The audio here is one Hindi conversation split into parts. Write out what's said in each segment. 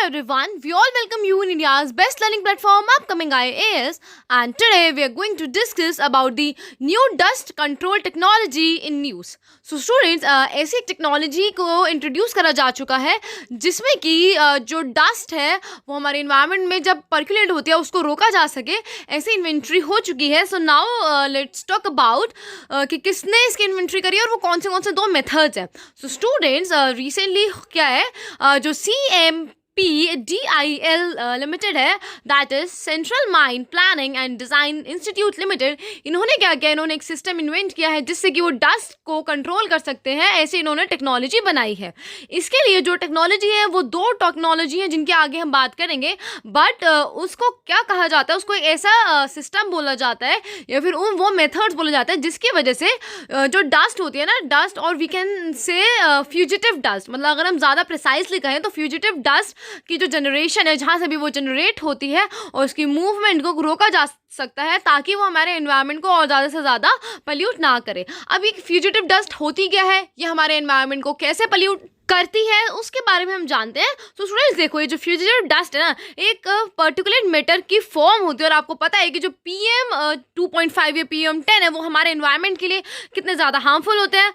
everyone, we all welcome you in India's best learning platform, Upcoming IAS, and today we are going to discuss about the new dust control technology in news. So students, ऐसी टेक्नोलॉजी को इंट्रोड्यूस करा जा चुका है जिसमें कि जो डस्ट है वो हमारे इन्वायरमेंट में जब पर्कुलेट होती है उसको रोका जा सके, ऐसी इन्वेंट्री हो चुकी है. So now let's talk about कि किसने इसकी इन्वेंट्री करी और वो कौन से दो मेथड्स हैं. सो स्टूडेंट्स, रिसेंटली क्या है, जो CMPDIL लिमिटेड है, that is central mine planning and design institute limited, इन्होंने क्या किया, इन्होंने एक सिस्टम इन्वेंट किया है जिससे कि वो डस्ट को कंट्रोल कर सकते हैं. ऐसे इन्होंने टेक्नोलॉजी बनाई है. इसके लिए जो टेक्नोलॉजी है वो दो टेक्नोलॉजी है जिनके आगे हम बात करेंगे, बट उसको क्या कहा जाता है, उसको एक ऐसा सिस्टम बोला जाता है या फिर वो मेथड्स बोला जाता है जिसकी वजह से जो डस्ट होती है ना, डस्ट, और we can say fugitive dust, मतलब अगर हम ज़्यादा प्रिसाइसली कहें तो फ्यूजिटिव डस्ट की जो जनरेशन है, जहाँ से भी वो जनरेट होती है, और उसकी मूवमेंट को रोका जा सकता है ताकि वो हमारे एनवायरनमेंट को और ज़्यादा से ज़्यादा पल्यूट ना करे. अब ये फ्यूजिटिव डस्ट होती क्या है, ये हमारे एनवायरनमेंट को कैसे पल्यूट करती है, उसके बारे में हम जानते हैं. तो स्टूडेंट्स देखो, ये जो फ्यूजिटिव डस्ट है ना, एक पर्टिकुलर मैटर की फॉर्म होती है, और आपको पता है कि जो PM2.5 या PM10 है वो हमारे एनवायरनमेंट के लिए कितने ज़्यादा हार्मफुल होते हैं,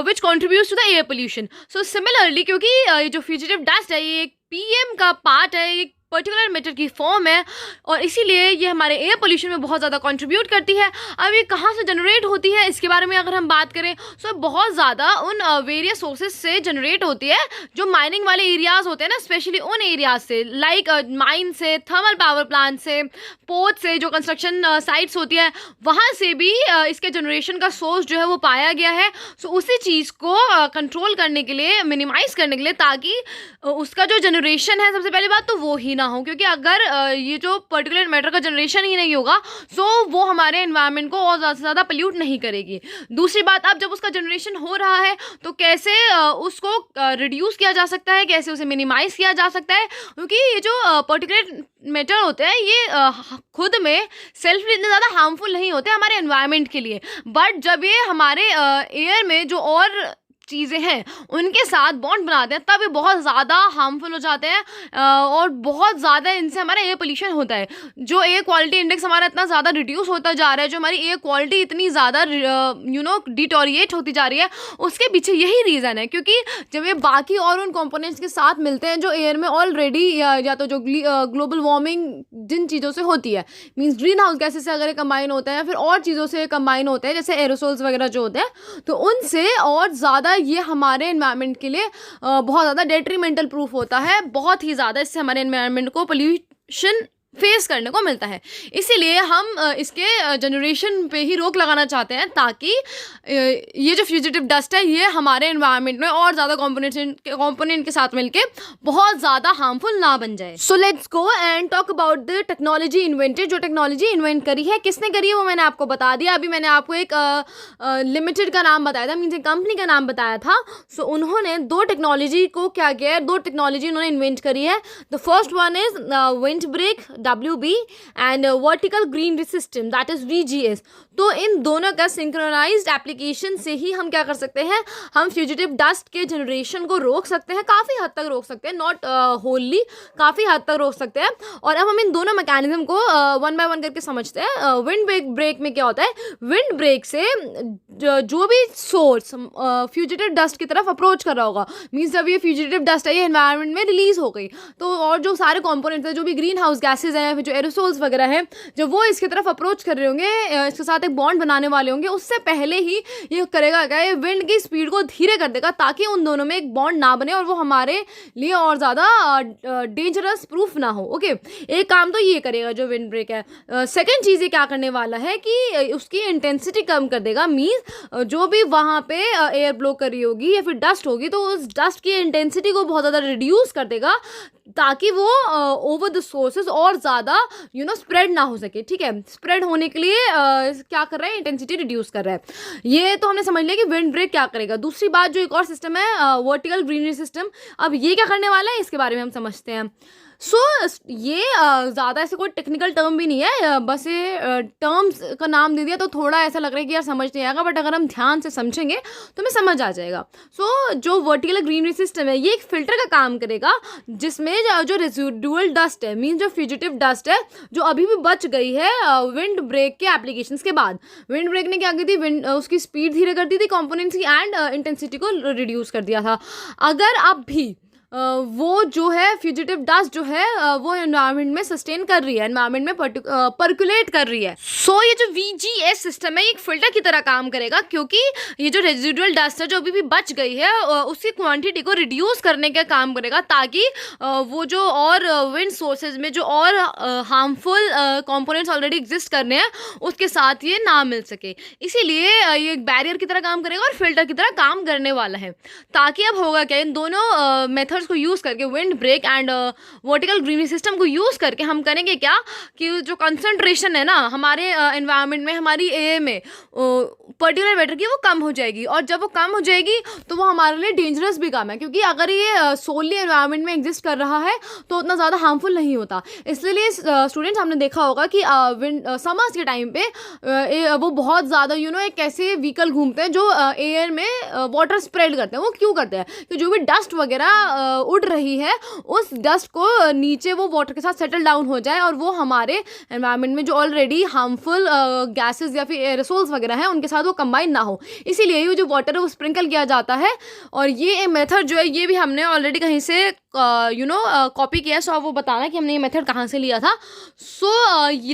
which contributes to the air pollution. So similarly, क्योंकि ये जो फ्यूजिटिव डस्ट है ये एक PM का पार्ट है, एक पर्टिकुलर मैटर की फॉर्म है, और इसीलिए ये हमारे एयर पोल्यूशन में बहुत ज़्यादा कंट्रीब्यूट करती है. अब ये कहाँ से जनरेट होती है, इसके बारे में अगर हम बात करें तो बहुत ज़्यादा उन वेरियस सोर्सेज से जनरेट होती है जो माइनिंग वाले एरियाज़ होते हैं ना, स्पेशली उन एरियाज से, लाइक माइन से, थर्मल पावर प्लांट से, पोर्ट से, जो कंस्ट्रक्शन साइट्स होती है वहाँ से भी इसके जनरेशन का सोर्स जो है वो पाया गया है. सो उसी चीज़ को कंट्रोल करने के लिए, मिनिमाइज़ करने के लिए, ताकि उसका जो जनरेशन है, सबसे पहली बात तो वो ही ना हो, क्योंकि अगर ये जो पर्टिकुलर मैटर का जनरेशन ही नहीं होगा सो वो हमारे एनवायरनमेंट को और ज़्यादा से ज़्यादा पोल्यूट नहीं करेगी. दूसरी बात, अब जब उसका जनरेशन हो रहा है तो कैसे उसको रिड्यूस किया जा सकता है, कैसे उसे मिनिमाइज़ किया जा सकता है, क्योंकि ये जो पर्टिकुलर मैटर होते हैं ये खुद में सेल्फली इतने ज़्यादा हार्मफुल नहीं होते हमारे एनवायरनमेंट के लिए, बट जब ये हमारे एयर में जो और चीज़ें हैं उनके साथ बॉन्ड बनाते हैं तब ये बहुत ज़्यादा हार्मफुल हो जाते हैं, और बहुत ज़्यादा इनसे हमारा एयर पोल्यूशन होता है. जो एयर क्वालिटी इंडेक्स हमारा इतना ज़्यादा रिड्यूस होता जा रहा है, जो हमारी एयर क्वालिटी इतनी ज़्यादा डिटोरिएट होती जा रही है, उसके पीछे यही रीज़न है. क्योंकि जब ये बाकी और उन कंपोनेंट्स के साथ मिलते हैं जो एयर में ऑलरेडी या तो जो ग्लोबल वार्मिंग जिन चीज़ों से होती है, मीन्स ग्रीन हाउस गैसेस से अगर ये कंबाइन होते हैं या फिर और चीज़ों से कंबाइन होते हैं, जैसे एरोसोल्स वगैरह जो होते हैं, तो उनसे और ज़्यादा ये हमारे एनवायरनमेंट के लिए बहुत ज़्यादा डेट्रीमेंटल प्रूफ होता है. बहुत ही ज़्यादा इससे हमारे एनवायरनमेंट को पोल्यूशन फेस करने को मिलता है. इसीलिए हम इसके जनरेशन पे ही रोक लगाना चाहते हैं, ताकि ये जो फ्यूजिटिव डस्ट है ये हमारे एनवायरनमेंट में और ज़्यादा कंपोनेंट के साथ मिलके बहुत ज़्यादा हार्मफुल ना बन जाए. So let's go and talk about the technology invented. जो टेक्नोलॉजी इन्वेंट करी है, किसने करी है वो मैंने आपको बता दिया. अभी मैंने आपको एक लिमिटेड का नाम बताया था, मीन्स एक कंपनी का नाम बताया था. सो उन्होंने दो टेक्नोलॉजी को क्या किया है, दो टेक्नोलॉजी उन्होंने इन्वेंट करी है. The first one is wind break WB and vertical green system, that is VGS. तो इन दोनों का सिंक्रोनाइज्ड एप्लीकेशन से ही हम क्या कर सकते हैं, हम फ्यूजिटिव डस्ट के जनरेशन को रोक सकते हैं, काफ़ी हद तक रोक सकते हैं, नॉट होली, काफ़ी हद तक रोक सकते हैं. और अब हम इन दोनों मैकेनिज्म को वन बाय वन करके समझते हैं. विंड ब्रेक में क्या होता है, विंड ब्रेक से जो भी सोर्स फ्यूजिटिव डस्ट की तरफ अप्रोच कर रहा होगा, मीन्स जब ये फ्यूजिटिव डस्ट है ये एनवायरनमेंट में रिलीज हो गई, तो और जो सारे कॉम्पोनेंट्स हैं, जो भी ग्रीन हाउस गैसेज हैं, फिर जो एरोसोल्स वगैरह हैं, जब वो इसकी तरफ अप्रोच कर रहे होंगे, इसके साथ एक बॉन्ड बनाने वाले होंगे, उससे पहले ही ये करेगा क्या, ये विंड की स्पीड को धीरे कर देगा ताकि उन दोनों में एक बॉन्ड ना बने और वो हमारे लिए और ज़्यादा डेंजरस प्रूफ ना हो. ओके, एक काम तो ये करेगा जो विंड ब्रेक है. सेकेंड चीज़ ये क्या करने वाला है कि उसकी इंटेंसिटी कम कर देगा, मीन्स जो भी वहाँ पे एयर ब्लो कर रही होगी या फिर डस्ट होगी, तो उस डस्ट की इंटेंसिटी को बहुत ज़्यादा रिड्यूस कर देगा ताकि वो ओवर द सोर्सेज और ज़्यादा स्प्रेड ना हो सके. ठीक है, स्प्रेड होने के लिए क्या कर रहा है, इंटेंसिटी रिड्यूस कर रहा है. ये तो हमने समझ लिया कि विंड ब्रेक क्या करेगा. दूसरी बात, जो एक और सिस्टम है वर्टिकल ग्रीनरी सिस्टम, अब ये क्या करने वाला है इसके बारे में हम समझते हैं. सो ये ज़्यादा ऐसे कोई टेक्निकल टर्म भी नहीं है, बस ये टर्म्स का नाम दे दिया तो थोड़ा ऐसा लग रहा है कि यार समझ नहीं आएगा, बट अगर हम ध्यान से समझेंगे तो हमें समझ आ जाएगा। सो जो वर्टिकल ग्रीनरी सिस्टम है ये एक फिल्टर का काम करेगा, जिसमें जो रेजिडुअल डस्ट है, मीन्स जो फ्यूजिटिव डस्ट है जो अभी भी बच गई है विंड ब्रेक के एप्लीकेशंस के बाद। विंड ब्रेक ने क्या की थी, विंड उसकी स्पीड धीरे कर दी थी कंपोनेंट्स की, एंड इंटेंसिटी को रिड्यूस कर दिया था। अगर अब भी वो जो है फ्यूजिटिव डस्ट जो है वो एनवायरनमेंट में सस्टेन कर रही है, एनवायरनमेंट में पर्कुलेट कर रही है। सो ये जो VGS सिस्टम है एक फिल्टर की तरह काम करेगा, क्योंकि ये जो रेजिडुअल डस्ट है जो अभी भी बच गई है उसकी क्वांटिटी को रिड्यूस करने का काम करेगा, ताकि वो जो और विंड सोर्सेज में जो और हार्मफुल कंपोनेंट्स ऑलरेडी एग्जिस्ट करने हैं उसके साथ ये ना मिल सके। इसीलिए ये एक बैरियर की तरह काम करेगा और फिल्टर की तरह काम करने वाला है। ताकि अब होगा क्या, इन दोनों मेथड्स को यूज़ करके, wind break and vertical greenery system को यूज़ करके हम करेंगे क्या कि जो कंसंट्रेशन है ना हमारे एनवायरनमेंट में, हमारी एयर में पर्टिकुलर मैटर की, वो कम हो जाएगी। और जब वो कम हो जाएगी तो वो हमारे लिए डेंजरस भी कम है, क्योंकि अगर ये सोलली एनवायरनमेंट में एग्जिस्ट कर रहा है तो उतना ज़्यादा हार्मफुल नहीं होता। इसलिए स्टूडेंट्स हमने देखा होगा कि समर्स के टाइम पे वो बहुत ज़्यादा एक ऐसे व्हीकल घूमते हैं जो एयर में वाटर स्प्रेड करते हैं। वो क्यों करते हैं कि जो भी डस्ट वगैरह उड़ रही है उस डस्ट को नीचे वो वाटर के साथ सेटल डाउन हो जाए और वो हमारे एनवायरनमेंट में जो ऑलरेडी हार्मफुल गैसेस या फिर एयरोसोल्स वगैरह हैं उनके साथ वो कंबाइन ना हो। इसीलिए ये जो वाटर है वो स्प्रिंकल किया जाता है। और ये मेथड जो है ये भी हमने ऑलरेडी कहीं से कॉपी किया है। सो आप वो बताना कि हमने ये मेथड कहाँ से लिया था।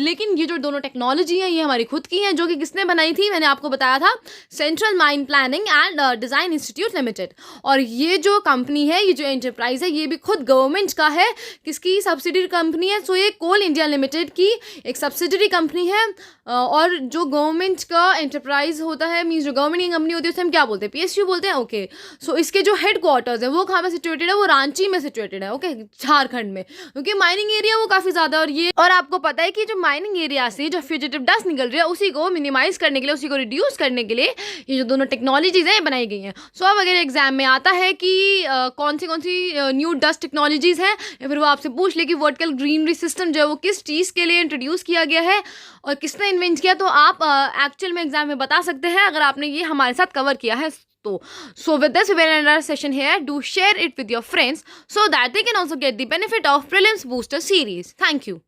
लेकिन ये जो दोनों टेक्नोलॉजी है ये हमारी खुद की है, जो कि किसने बनाई थी, मैंने आपको बताया था, central mine planning and design institute limited. और ये जो कंपनी है, ये जो एंटरप्राइज है, ये भी खुद गवर्नमेंट का है। किसकी सब्सिडरी कंपनी है? सो ये कोल इंडिया लिमिटेड की एक सब्सिडरी कंपनी है। और जो गवर्नमेंट का एंटरप्राइज होता है, मीन्स जो गवर्नमेंट की कंपनी होती है उसे हम क्या बोलते हैं? PSU बोलते हैं। ओके, सो इसके जो हेड क्वार्टर्स है वो कहाँ में सिचुएटेड है? वो रांची में सिचुएटेड है। ओके, झारखंड में, क्योंकि माइनिंग एरिया वो काफ़ी ज़्यादा। और आपको पता है कि जो माइनिंग एरिया से जो फ्यूजिटिव डस्ट निकल रही है उसी को मिनिमाइज करने के लिए, उसी को रिड्यूस करने के लिए ये जो दोनों टेक्नोलॉजीज़ हैं ये बनाई गई हैं। सो अब अगर एग्जाम में आता है कि कौन सी न्यू डस्ट टेक्नोलॉजीज़ हैं, या फिर वो आपसे पूछ ले कि वर्टिकल ग्रीनरी सिस्टम जो है वो किस चीज़ के लिए इंट्रोड्यूस किया गया है और किसने इन्वेंट किया, तो आप एक्चुअल में एग्जाम में बता सकते हैं अगर आपने ये हमारे साथ कवर किया है तो। So with this we will end our session here. Do share it with your friends so that they can also get the benefit of prelims booster series. Thank you.